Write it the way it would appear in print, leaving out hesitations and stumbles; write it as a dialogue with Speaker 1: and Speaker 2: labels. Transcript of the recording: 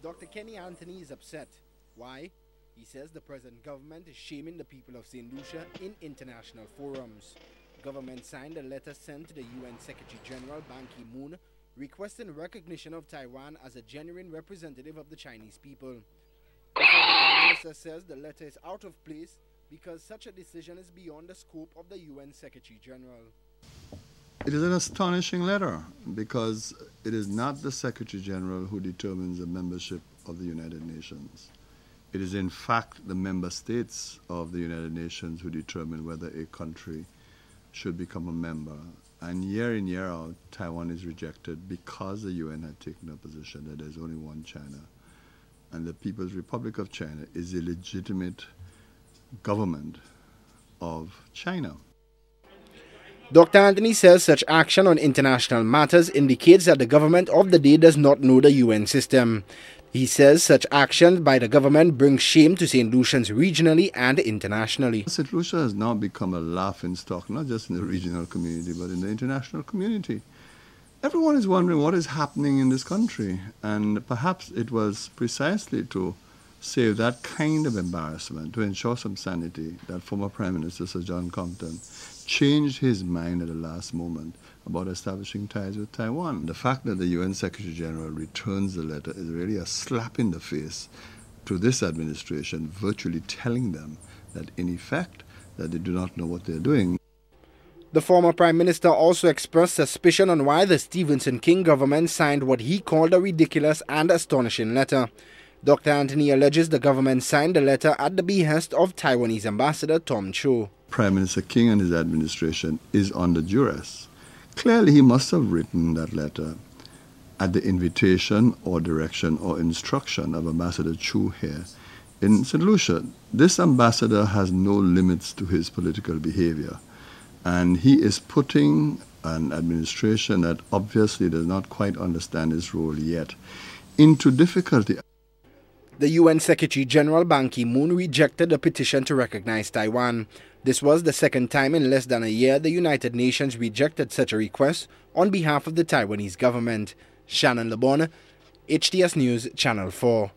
Speaker 1: Dr. Kenny Anthony is upset. Why? He says the present government is shaming the people of St. Lucia in international forums. Government signed a letter sent to the UN Secretary General Ban Ki-moon requesting recognition of Taiwan as a genuine representative of the Chinese people. The Prime Minister says the letter is out of place because such a decision is beyond the scope of the UN Secretary General.
Speaker 2: It is an astonishing letter because it is not the Secretary General who determines the membership of the United Nations. It is in fact the member states of the United Nations who determine whether a country should become a member. And year in, year out, Taiwan is rejected because the UN had taken a position that there's only one China. And the People's Republic of China is a legitimate government of China.
Speaker 1: Dr. Anthony says such action on international matters indicates that the government of the day does not know the UN system. He says such action by the government brings shame to St. Lucians regionally and internationally.
Speaker 2: St. Lucia has now become a laughingstock, not just in the regional community, but in the international community. Everyone is wondering what is happening in this country, and perhaps it was precisely to save that kind of embarrassment, to ensure some sanity, that former Prime Minister Sir John Compton changed his mind at the last moment about establishing ties with Taiwan. The fact that the UN Secretary General returns the letter is really a slap in the face to this administration, virtually telling them that in effect that they do not know what they're doing.
Speaker 1: The former Prime Minister also expressed suspicion on why the Stephenson King government signed what he called a ridiculous and astonishing letter. Dr. Anthony alleges the government signed the letter at the behest of Taiwanese Ambassador Tom Cho.
Speaker 2: Prime Minister King and his administration is under duress. Clearly, he must have written that letter at the invitation or direction or instruction of Ambassador Chu here in St. Lucia. This ambassador has no limits to his political behavior, and he is putting an administration that obviously does not quite understand his role yet into difficulty.
Speaker 1: The UN Secretary General Ban Ki-moon rejected the petition to recognize Taiwan. This was the second time in less than a year the United Nations rejected such a request on behalf of the Taiwanese government. Shannon LeBon, HTS News, Channel 4.